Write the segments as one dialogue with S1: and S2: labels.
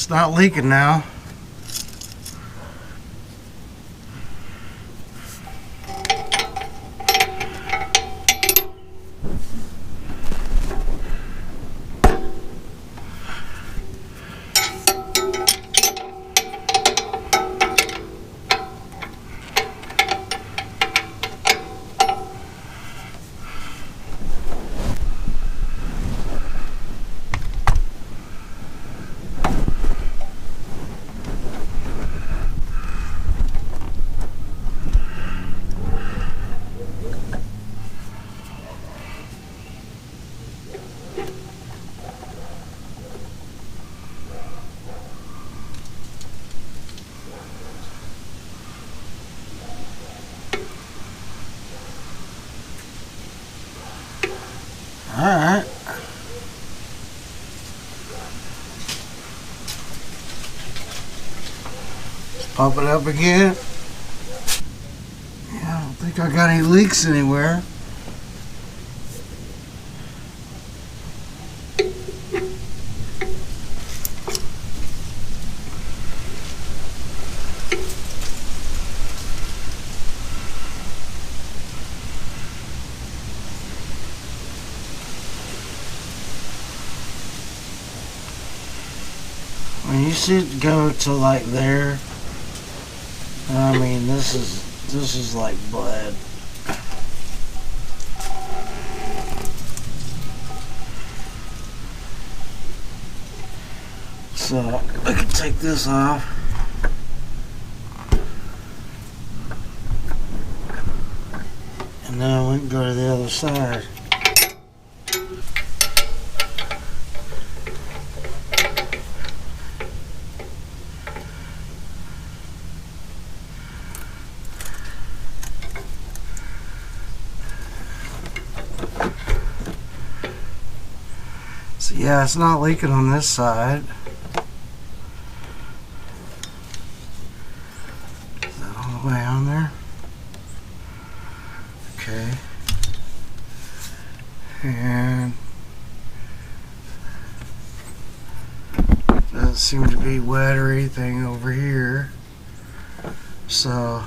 S1: It's not leaking now. Alright. Let's pump it up again. Yeah, I don't think I got any leaks anywhere. When you see it go to like there, I mean this is like blood. So I can take this off. And then we can go to the other side. So yeah, it's not leaking on this side. Is that all the way on there? Okay. And doesn't seem to be wet or anything over here. So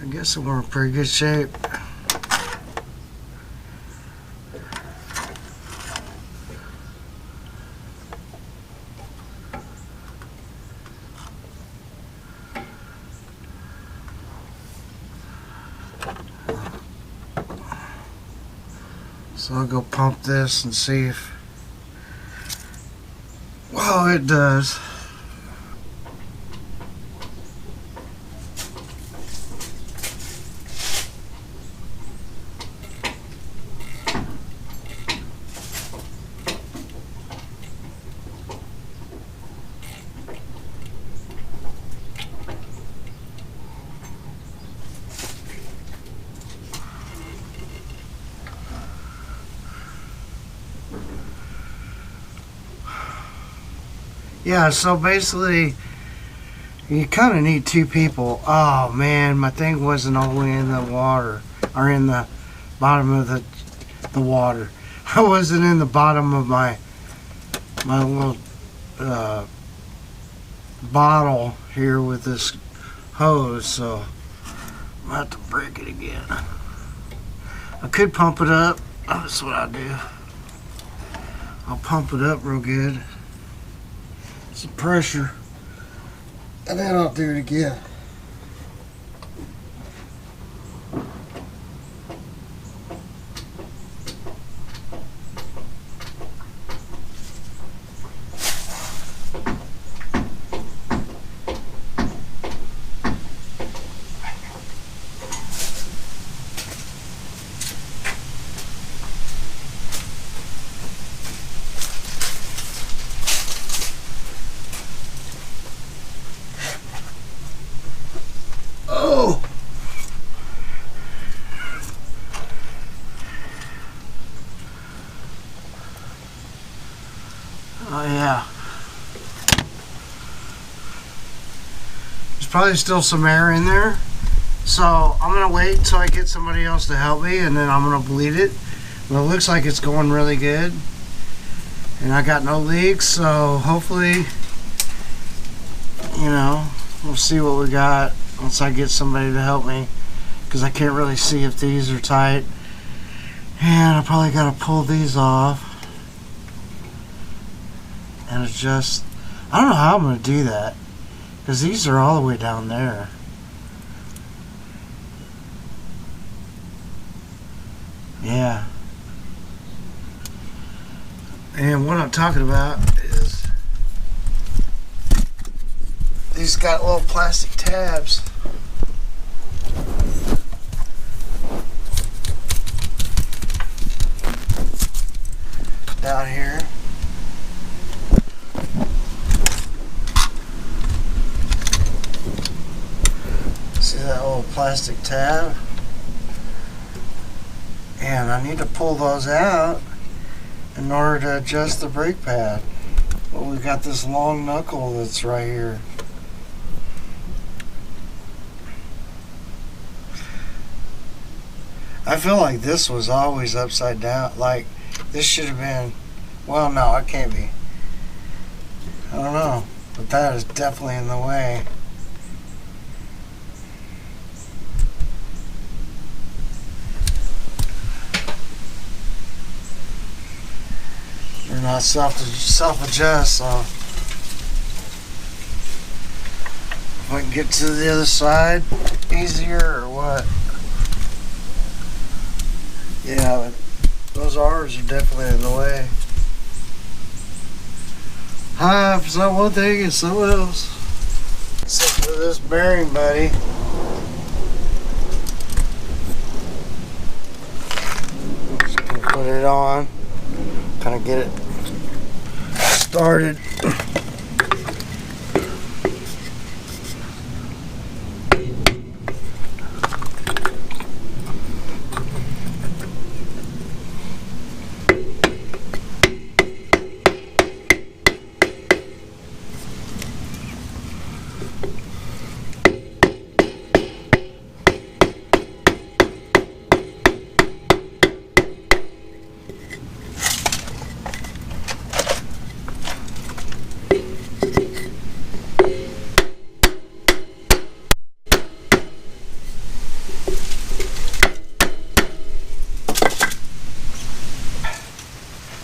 S1: I guess we're in pretty good shape. So I'll go pump this and see if, well, it does. Yeah, so basically you kind of need two people. Oh man, my thing wasn't all the way in the water, or in the bottom of the water. I wasn't in the bottom of my little bottle here with this hose, so I'm gonna have to break it again. I could pump it up. That's what I'll do. I'll pump it up real good. Some pressure, and then I'll do it again. Oh yeah. There's probably still some air in there. So I'm gonna wait until I get somebody else to help me, and then I'm gonna bleed it. But it looks like it's going really good. And I got no leaks, so hopefully, you know, we'll see what we got once I get somebody to help me, because I can't really see if these are tight. And I probably got to pull these off and adjust. I don't know how I'm going to do that, because these are all the way down there. Yeah. And what I'm talking about is these got little plastic tabs. Down here. See that little plastic tab? And I need to pull those out in order to adjust the brake pad. But we've got this long knuckle that's right here. I feel like this was always upside down. Like this should have been, well, no, it can't be. I don't know, but that is definitely in the way. They're not self-adjust, so if I can get to the other side easier or what. Yeah, those R's are definitely in the way. Hi, if it's not one thing, it's something else. Except for this bearing, buddy. Just gonna put it on, kind of get it started.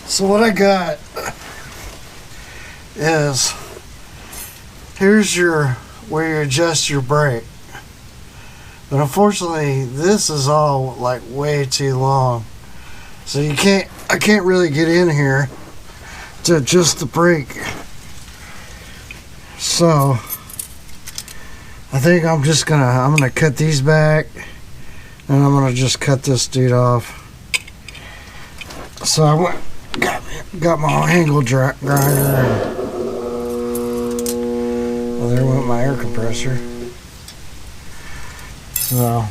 S1: So what I got is, here's where you adjust your brake. But unfortunately, this is all like way too long. So I can't really get in here to adjust the brake. So I think I'm gonna cut these back, and I'm gonna just cut this dude off. So I got my angle grinder. Well, there went my air compressor. So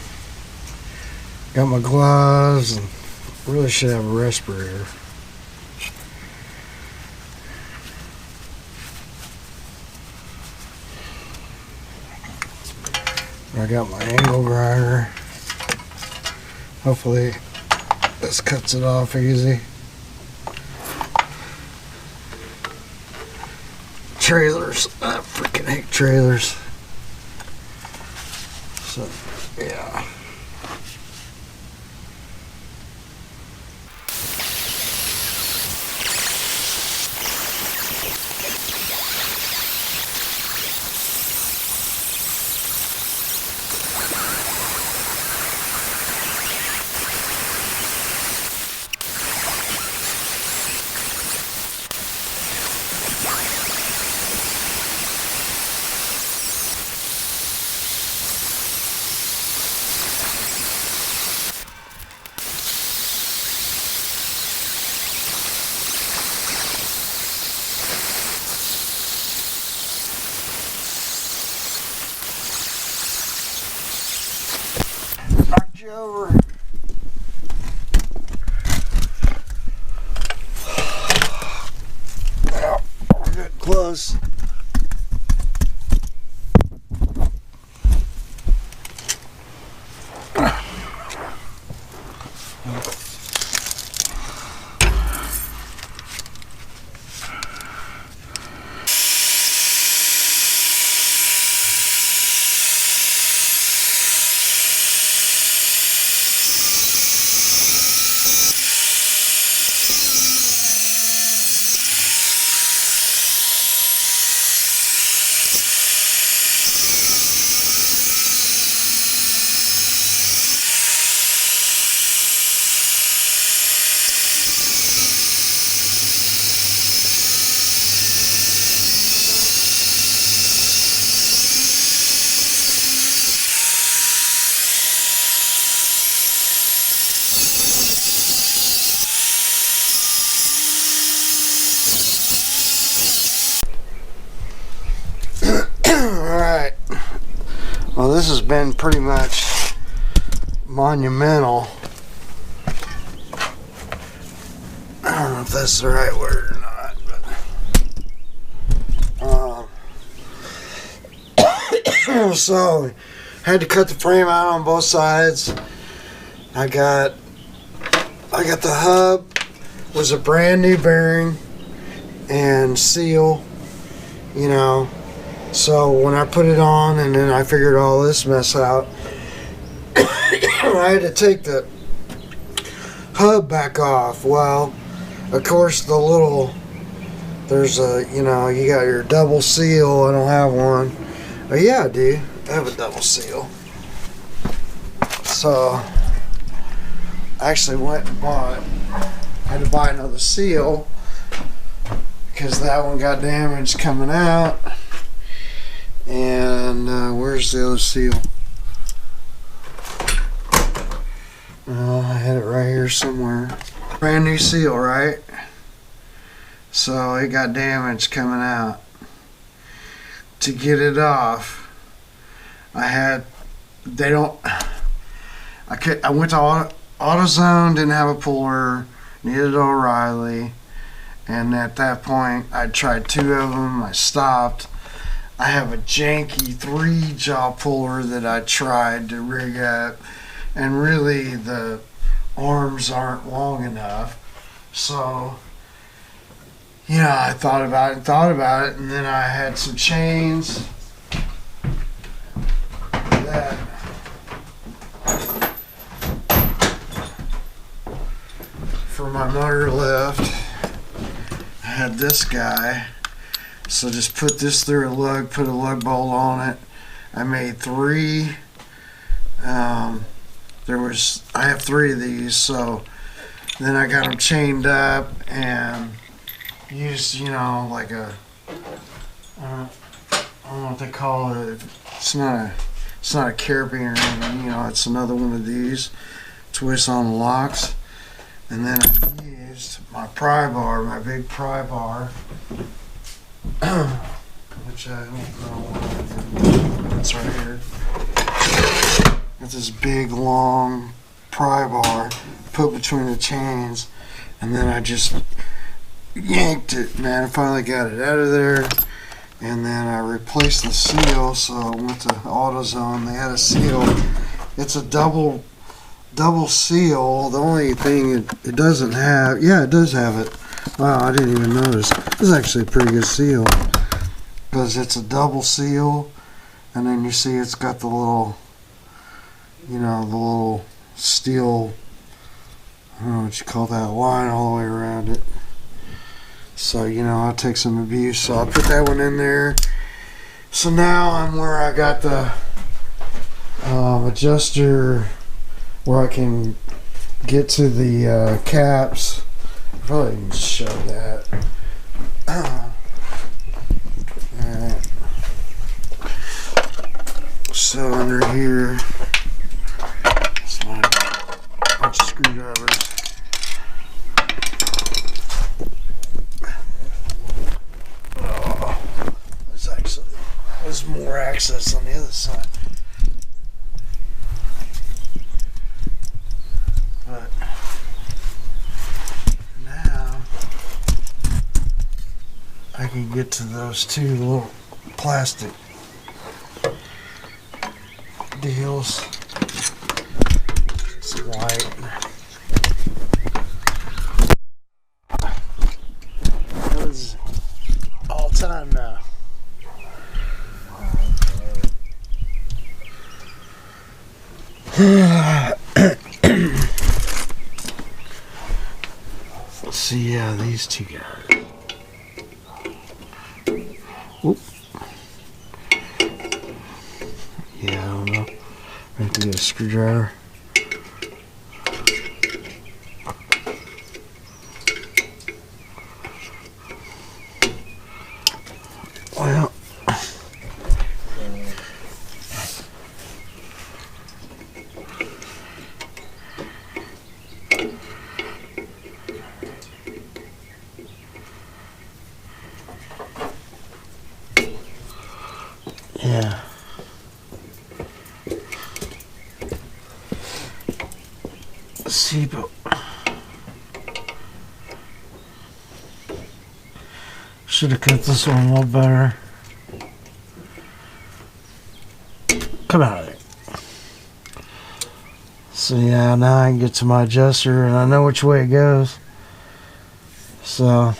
S1: got my gloves, and really should have a respirator. I got my angle grinder. Hopefully this cuts it off easy. Trailers. I freaking hate trailers. So, yeah. Knocked you over. Well, we're getting close. Well, this has been pretty much monumental. I don't know if that's the right word or not, but so had to cut the frame out on both sides. I got the hub, was a brand new bearing and seal, you know. So when I put it on and then I figured all this mess out, I had to take the hub back off. Well, of course there's a, you know, you got your double seal. I don't have one. Oh yeah, I do. I have a double seal. So I actually went and had to buy another seal because that one got damaged coming out. And where's the other seal? I had it right here somewhere. Brand new seal, right? So it got damaged coming out. To get it off, I went to AutoZone, didn't have a puller, needed O'Reilly, and at that point I tried 2 of them. I stopped. I have a janky 3-jaw puller that I tried to rig up, and really the arms aren't long enough. So, you know, I thought about it, and then I had some chains that for my motor lift. I had this guy. So just put this through a lug, put a lug bolt on it. I made 3. I have 3 of these, so then I got them chained up and used, you know, like a, I don't know what they call it. It's not a carabiner or anything, you know, it's another one of these. Twist on the locks. And then I used my pry bar, my big pry bar. Which I don't know. It's right here. Got this big long pry bar put between the chains, and then I just yanked it. Man, I finally got it out of there, and then I replaced the seal. So I went to AutoZone. They had a seal. It's a double seal. The only thing it doesn't have, yeah, it does have it. Wow, I didn't even notice. This is actually a pretty good seal because it's a double seal, and then you see it's got the little, you know, the little steel, I don't know what you call that, line all the way around it. So, you know, I'll take some abuse. So I'll put that one in there. So now I'm where I got the adjuster where I can get to the caps. Probably didn't show that. Alright. So under here, it's my bunch of screwdrivers. Oh, there's more access on the other side. But now I can get to those 2 little plastic deals. It's white. That was all time now. Let's see, yeah, these 2 guys. Oop. Yeah, I don't know. I have to get a screwdriver. Well, yeah. see, but should have cut this one a little better. Come out of there. So yeah, now I can get to my adjuster and I know which way it goes. So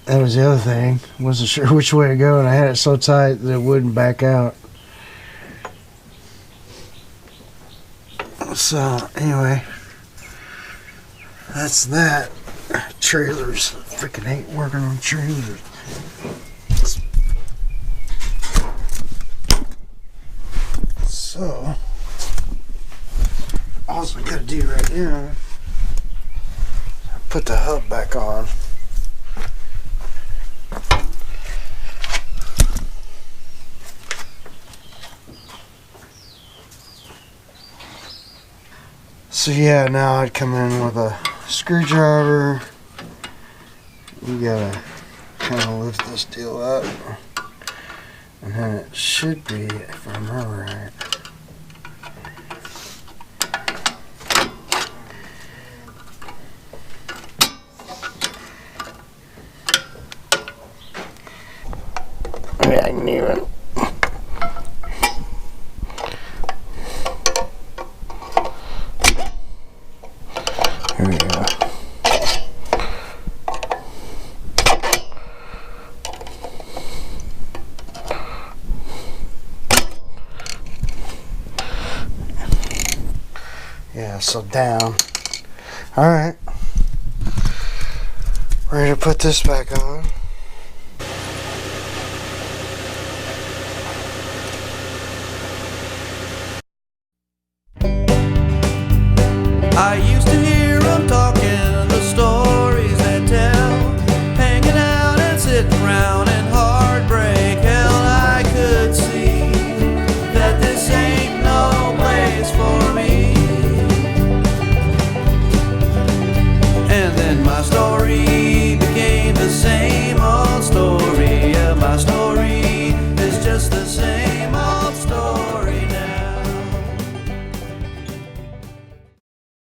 S1: that was the other thing. Wasn't sure which way to go, and I had it so tight that it wouldn't back out. So anyway, that's that. Trailers. Freaking hate working on trailers. So all I gotta do right now, put the hub back on. So yeah, now I'd come in with a screwdriver. You gotta kind of lift this deal up, and then it should be, if I remember right. Yeah, I can even. Here we go. Yeah, so down. Alright. Ready to put this back on.